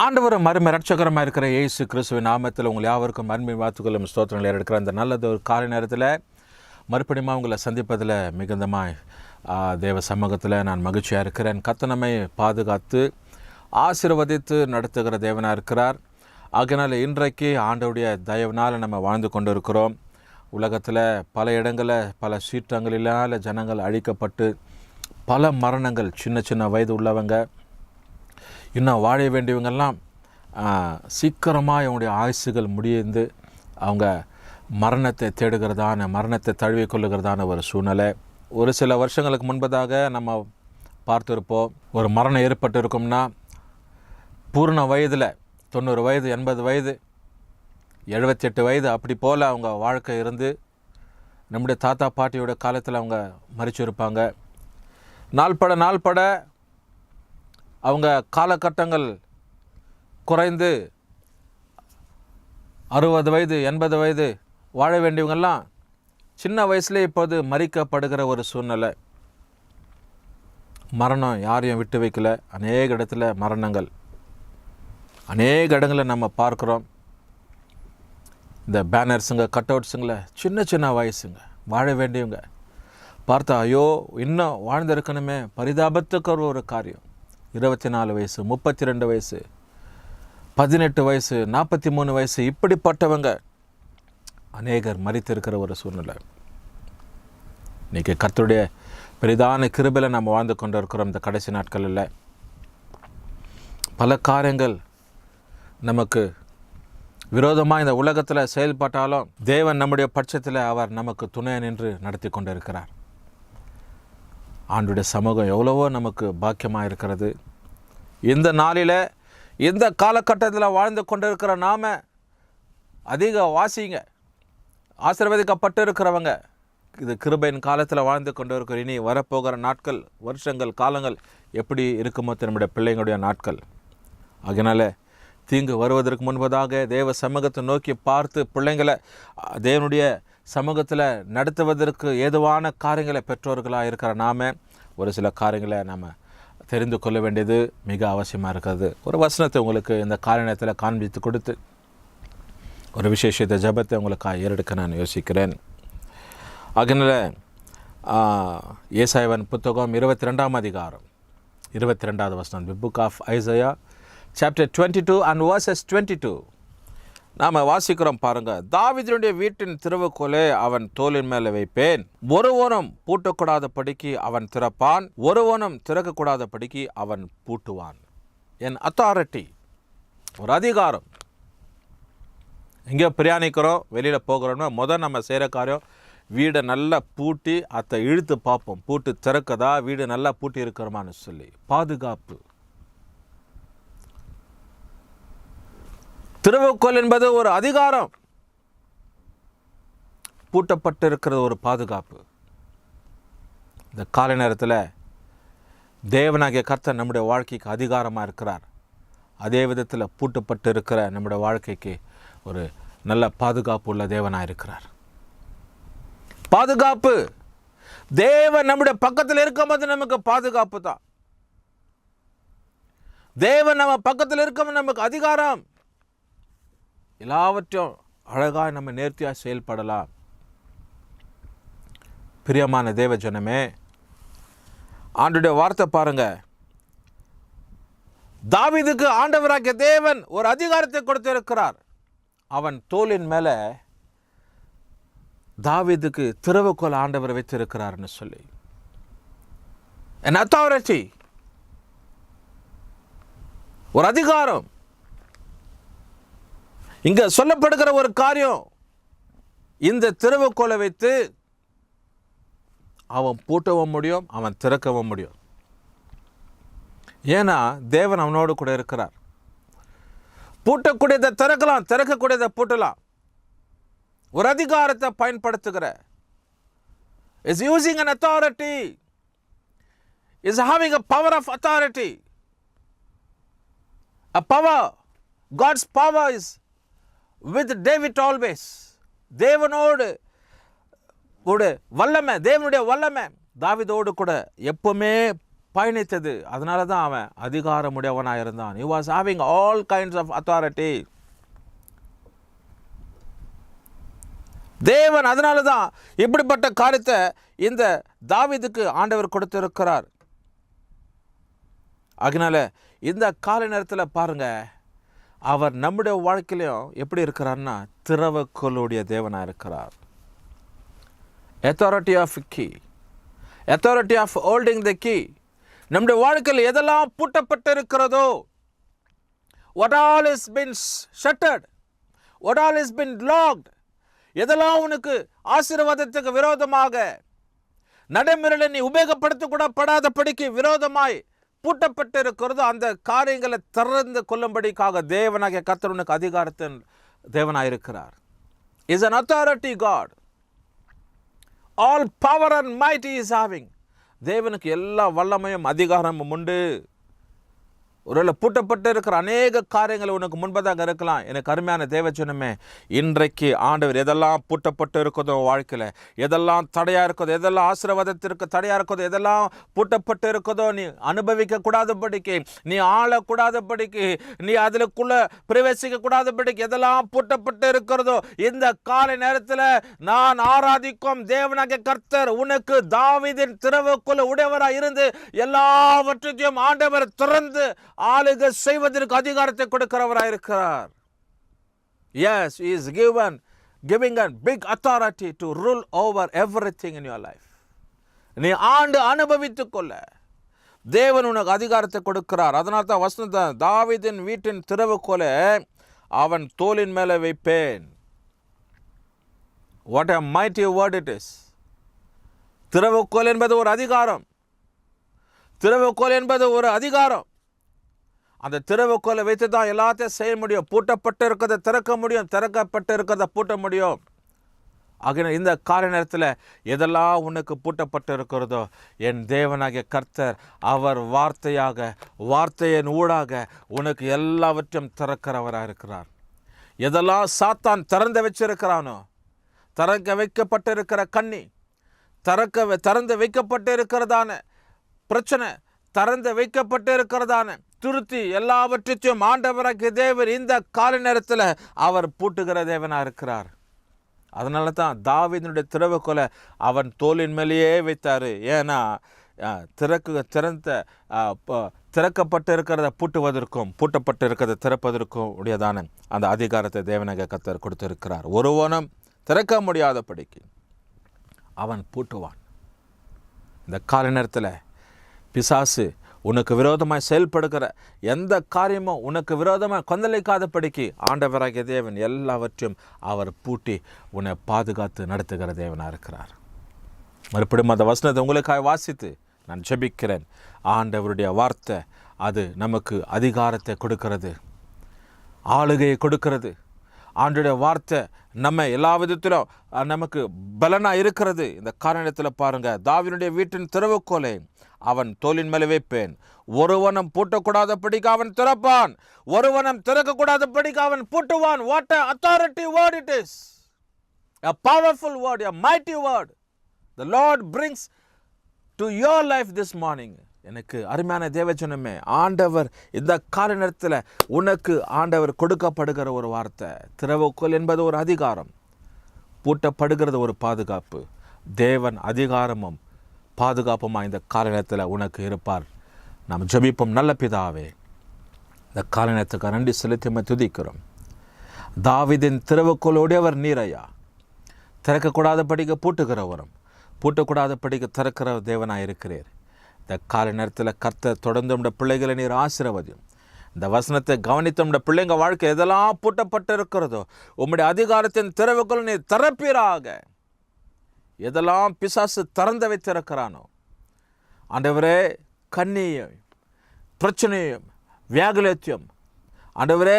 ஆண்டவரும் மருமை ரட்சகரமாக இருக்கிற இயேசு கிறிஸ்துவின் நாமத்தில் உங்கள் யாவருக்கும் மருமை வாழ்த்துக்களும் ஸ்தோத்திரங்களை எடுக்கிற அந்த நல்லது ஒரு காலை நேரத்தில் மறுபடியும் உங்களை சந்திப்பதில் மிகுந்தமாய் தேவ சமூகத்தில் நான் மகிழ்ச்சியாக இருக்கிறேன். கர்த்தர் பாதுகாத்து ஆசீர்வதித்து நடத்துகிற தேவனாக இருக்கிறார். ஆகையினால் இன்றைக்கு ஆண்டவருடைய தயவினால் நம்ம வாழ்ந்து கொண்டு இருக்கிறோம். உலகத்தில் பல இடங்களில் பல சீற்றங்களினால் ஜனங்கள் அழிக்கப்பட்டு பல மரணங்கள், சின்ன சின்ன வயது உள்ளவங்க, இன்னும் வாழ வேண்டியவங்கெல்லாம் சீக்கிரமாக அவங்களுடைய ஆயுசுகள் முடிந்து அவங்க மரணத்தை தேடுகிறதான, மரணத்தை தழுவி கொள்ளுகிறதான ஒரு சூழ்நிலை. ஒரு சில வருஷங்களுக்கு முன்பதாக நம்ம பார்த்துருப்போம். ஒரு மரணம் ஏற்பட்டு இருக்கும்னா பூர்ண வயதில் 90 வயது, 80 வயது, 78 வயது அப்படி போல் அவங்க வாழ்க்கை இருந்து நம்முடைய தாத்தா பாட்டியோட காலத்தில் அவங்க மரிச்சிருப்பாங்க. நாள்பட அவங்க காலகட்டங்கள் குறைந்து 60 வயது, 80 வயது வாழ வேண்டியவங்கெல்லாம் சின்ன வயசுலேயே இப்போது மரிக்கப்படுகிற ஒரு சூழ்நிலை. மரணம் யாரையும் விட்டு வைக்கல. அநேக இடத்துல மரணங்கள், அநேக இடங்களில் நம்ம பார்க்குறோம். இந்த பேனர்ஸுங்க, கட் அவுட்ஸுங்கள, சின்ன சின்ன வயசுங்க வாழ வேண்டியவங்க பார்த்தா ஐயோ இன்னும் வாழ்ந்திருக்கணுமே, பரிதாபத்துக்கு ஒரு காரியம். 24 வயசு, 32 வயசு, 18 வயசு, 43 வயசு, இப்படிப்பட்டவங்க அநேகர் மரித்திருக்கிற ஒரு சூழ்நிலை. இன்றைக்கி கர்த்தருடைய பெரிதான கிருபையில் நம்ம வாழ்ந்து கொண்டு இருக்கிறோம். இந்த கடைசி நாட்களில் பல காரியங்கள் நமக்கு விரோதமாக இந்த உலகத்தில் செயல்பட்டாலும் தேவன் நம்முடைய பட்சத்தில் அவர் நமக்கு துணை நின்று நடத்தி கொண்டு இருக்கிறார். ஆண்டுடைய சமூகம் எவ்வளவோ நமக்கு பாக்கியமாக இருக்கிறது. இந்த நாளில், இந்த காலகட்டத்தில் வாழ்ந்து கொண்டிருக்கிற நாம் அதிக வாசிங்க, ஆசீர்வதிக்கப்பட்டு இருக்கிறவங்க. இது கிருபையின் காலத்தில் வாழ்ந்து கொண்டு இருக்கிற இனி வரப்போகிற நாட்கள், வருஷங்கள், காலங்கள் எப்படி இருக்குமோ நம்முடைய பிள்ளைங்களுடைய நாட்கள். அதனால் தீங்கு வருவதற்கு முன்பதாக தேவ சமூகத்தை நோக்கி பார்த்து பிள்ளைங்களை தேவனுடைய சமூகத்தில் நடத்துவதற்கு ஏதுவான காரியங்களை பெற்றோர்களாக இருக்கிற நாம் ஒரு சில காரியங்களை நாம் தெரிந்து கொள்ள வேண்டியது மிக அவசியமாக இருக்கிறது. ஒரு வசனத்தை உங்களுக்கு இந்த காரணத்தில் காண்பித்து கொடுத்து ஒரு விசேஷத்தை ஜபத்தை உங்களுக்கு ஏறெடுக்க நான் யோசிக்கிறேன். அதனால் ஏசாயாவின் புத்தகம் 22ஆம் அதிகாரம் 22வது வசனம், the book of Isaiah chapter 22 and verses 22 நாம் வாசிக்கிறோம் பாருங்கள். தாவீதினுடைய வீட்டின் திறவுகோலை அவன் தோளின் மேலே வைப்பேன், ஒருவனும் பூட்டக்கூடாதபடிக்கு அவன் திறப்பான், ஒருவனும் திறக்கக்கூடாதபடிக்கு அவன் பூட்டுவான். என் அத்தாரிட்டி, ஒரு அதிகாரம். எங்கேயோ பிரயாணிக்கிறோம், வெளியில் போகிறோம்னா முதல் நம்ம செய்கிற காரியம் வீடை நல்லா பூட்டி அதை இழுத்து பார்ப்போம், பூட்டு திறக்கதா, வீடு நல்லா பூட்டி இருக்கிறோமான்னு சொல்லி. பாதுகாப்பு. திறவுகோல் என்பது ஒரு அதிகாரம், பூட்டப்பட்டு இருக்கிறது ஒரு பாதுகாப்பு. இந்த காலை நேரத்தில் தேவனாகிய கர்த்தர் நம்முடைய வாழ்க்கைக்கு அதிகாரமாக இருக்கிறார். அதே விதத்தில் பூட்டப்பட்டு இருக்கிற நம்முடைய வாழ்க்கைக்கு ஒரு நல்ல பாதுகாப்பு உள்ள தேவனாக இருக்கிறார். பாதுகாப்பு. தேவன் நம்முடைய பக்கத்தில் இருக்கும்போது நமக்கு பாதுகாப்பு தான். தேவன் நம்ம பக்கத்தில் இருக்கும்போது நமக்கு அதிகாரம். எல்லாவற்றையும் அழகாக நம்ம நேர்த்தியாக செயல்படலாம். பிரியமான தேவ ஜனமே, ஆண்டுடைய வார்த்தை பாருங்க. தாவீதுக்கு ஆண்டவராகிய தேவன் ஒரு அதிகாரத்தை கொடுத்திருக்கிறார். அவன் தோளின் மேலே தாவீதுக்கு திறவுகோல் ஆண்டவர் வைத்திருக்கிறார்னு சொல்லி. an authority, ஒரு அதிகாரம். இங்க சொல்லப்படுகிற ஒரு காரியம், இந்த திறவுகோலை வைத்து அவன் பூட்டவும் முடியும், அவன் திறக்கவும் முடியும். ஏன்னா தேவன் அவனோடு கூட இருக்கிறார். பூட்டக்கூடியதை திறக்கலாம், திறக்கக்கூடியதை பூட்டலாம். ஒரு அதிகாரத்தை பயன்படுத்துகிற, is using an authority, is having a power of authority, a power. God's power is with David always. தேவனோடு கூட வல்லமை, தேவனுடைய வல்லமை தாவீதோடு கூட எப்பவுமே பயணித்தது. அதனால தான் அவன் அதிகாரமுடையவனாக இருந்தான். He was having all kinds of authority. தேவன் அதனால தான் இப்படிப்பட்ட காரியத்தை இந்த தாவீதுக்கு ஆண்டவர் கொடுத்திருக்கிறார். அதனால இந்த கால நேரத்தில் பாருங்க, அவர் நம்முடைய வாழ்க்கையிலையும் எப்படி இருக்கிறார்னா திறவுகோலுடைய தேவனாக இருக்கிறார். authority of key, authority of holding the key. நம்முடைய வாழ்க்கையில் எதெல்லாம் பூட்டப்பட்டு இருக்கிறதோ, what all has been shuttered, what all has been locked, எதெல்லாம் உனக்கு ஆசீர்வாதத்துக்கு விரோதமாக நடைமுறையில் நீ உபயோகப்படுத்தக்கூடாதபடிக்கு விரோதமாய் பூட்டப்பட்டு இருக்கிறதோ, அந்த காரியங்களை திறந்து கொள்ளும்படிக்காக தேவனாகிய கர்த்தர் உனக்கு அதிகாரத்தின் தேவனாயிருக்கிறார். is an authority God. all power and might he is having. தேவனுக்கு எல்லா வல்லமையும் அதிகாரமும் உண்டு. ஒருவேளை பூட்டப்பட்டு இருக்கிற அநேக காரியங்கள் உனக்கு முன்பதாக இருக்கலாம். எனக்கு அருமையான தேவஜனமே, இன்றைக்கு ஆண்டவர் எதெல்லாம் பூட்டப்பட்டு இருக்கிறதோ வாழ்க்கையில், எதெல்லாம் தடையாக இருக்கிறதோ, எதெல்லாம் ஆசீர்வாதத்திற்கு தடையாக இருக்கிறதோ, எதெல்லாம் பூட்டப்பட்டு இருக்கிறதோ, நீ அனுபவிக்க கூடாதபடிக்கு, நீ ஆளக்கூடாதபடிக்கு, நீ அதுக்குள்ளே பிரவேசிக்க கூடாதபடிக்கு எதெல்லாம் பூட்டப்பட்டு இருக்கிறதோ, இந்த காலை நேரத்தில் நான் ஆராதிக்கும் தேவனாகிய கர்த்தர் உனக்கு தாவீதின் திறவுக்குள்ள உடையவராக இருந்து எல்லாவற்றையும் ஆண்டவர் திறந்து ஆளுகை செய்வதற்கு அதிகாரத்தை கொடுக்கிறவராயிருக்கிறார். Yes, he is giving a big authority to rule over everything in your life. நீ ஆண்டு அனுபவித்துக் கொள்ள தேவன் உனக்கு அதிகாரத்தை கொடுக்கிறார். அதனால தான் வசனத்தை தாவீதின் வீட்டின் திறவுகோலை அவன் தோளின் மேலே வைப்பேன். What a mighty word it is. திறவுகோல் என்பது ஒரு அதிகாரம். திறவுகோல் என்பது ஒரு அதிகாரம். அந்த திறவுகோலை வைத்து தான் எல்லாத்தையும் செய்ய முடியும். பூட்டப்பட்டு இருக்கிறத திறக்க முடியும், திறக்கப்பட்டு இருக்கிறத பூட்ட முடியும். ஆகிய இந்த கால நேரத்தில் எதெல்லாம் உனக்கு பூட்டப்பட்டு இருக்கிறதோ, என் தேவனாகிய கர்த்தர் அவர் வார்த்தையின் ஊடாக உனக்கு எல்லாவற்றையும் திறக்கிறவராக இருக்கிறார். எதெல்லாம் சாத்தான் திறந்து வச்சிருக்கிறானோ, திறக்க வைக்கப்பட்டு இருக்கிற கண்ணி, திறந்து வைக்கப்பட்டு இருக்கிறதான பிரச்சனை, திறந்து வைக்கப்பட்டு இருக்கிறதான துருத்தி, எல்லாவற்றையும் ஆண்டவராகிய தேவன் இந்த கால நேரத்தில் அவர் பூட்டுகிற தேவனாக இருக்கிறார். அதனால தான் தாவீதினுடைய திறவுகோலை அவன் தோளின் மேலேயே வைத்தார். ஏன்னா திறக்கப்பட்டு இருக்கிறத பூட்டுவதற்கும் பூட்டப்பட்டு இருக்கிறத திறப்பதற்கும் உடையதான அந்த அதிகாரத்தை தேவனாகிய கர்த்தர் கொடுத்திருக்கிறார். ஒருவனும் திறக்க முடியாதபடிக்கு அவன் பூட்டுவான். இந்த கால நேரத்தில் பிசாசு உனக்கு விரோதமாக செயல்படுகிற எந்த காரியமும் உனக்கு விரோதமாக கொந்தளிக்காதபடிக்கு ஆண்டவராகிய தேவன் எல்லாவற்றையும் அவர் பூட்டி உன்னை பாதுகாத்து நடத்துகிற தேவனாக இருக்கிறார். மறுபடியும் அந்த வசனத்தை உங்களுக்காக வாசித்து நான் ஜெபிக்கிறேன். ஆண்டவருடைய வார்த்தை அது நமக்கு அதிகாரத்தை கொடுக்கிறது, ஆளுகையை கொடுக்கிறது. ஆண்டவருடைய வார்த்தை நம்ம எல்லா விதத்திலும் நமக்கு பலனாக இருக்கிறது. இந்த காரணத்தில் பாருங்கள், தாவீதுடைய வீட்டின் திறவுகோலை அவன் தோளின் மேலே வைப்பேன். ஒருவனும் பூட்டக்கூடாதபடிக்கு அவன் திறப்பான், ஒருவனும் திறக்கக்கூடாதபடிக்கு அவன் பூட்டுவான். What a authority word it is. A powerful word, a mighty word. The Lord brings to your life this morning. எனக்கு அருமையான தேவஜனமே, ஆண்டவர் இந்த கால நேரத்தில் உனக்கு ஆண்டவர் கொடுக்கப்படுகிற ஒரு வார்த்தை. திறவுகோல் என்பது ஒரு அதிகாரம், பூட்டப்படுகிறது ஒரு பாதுகாப்பு. தேவன் அதிகாரமும் பாதுகாப்புமா இந்த கால நேரத்தில் உனக்கு இருப்பார். நாம் ஜெபிப்போம். நல்ல பிதாவே, இந்த கால நேரத்துக்கு நன்றி செலுத்தி துதிக்கிறோம். தாவீதின் திறவுகோலுடையவர் நீரையா, திறக்கக்கூடாதபடிக்கு பூட்டுகிறவரும் பூட்டக்கூடாதபடிக்கு திறக்கிற தேவனாக இருக்கிறீர். இந்த கால நேரத்தில் கர்த்தர் தொடர்ந்து உடைய பிள்ளைகளை நீர் ஆசீர்வதியும். இந்த வசனத்தை கவனித்த உடைய பிள்ளைங்க வாழ்க்கை எதெல்லாம் பூட்டப்பட்டு இருக்கிறதோ உம்முடைய அதிகாரத்தின் திறவுகோல் நீர் திறப்பீராக. எதெல்லாம் பிசாசு திறந்து வைத்திருக்கிறானோ ஆண்டவரே, கண்ணியும் பிரச்சனையும் வியாகுலத்தையும் ஆண்டவரே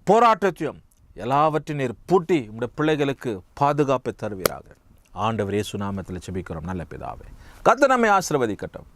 போராட்டத்தையும் எல்லாவற்றையும் நீர் பூட்டி உடைய பிள்ளைகளுக்கு பாதுகாப்பை தருவீராக. ஆண்டவர் இயேசு நாமத்தில் ஜெபிக்கிறோம் நல்ல பிதாவே. கர்த்தர் நம்மை ஆசீர்வதிக்கட்டும்.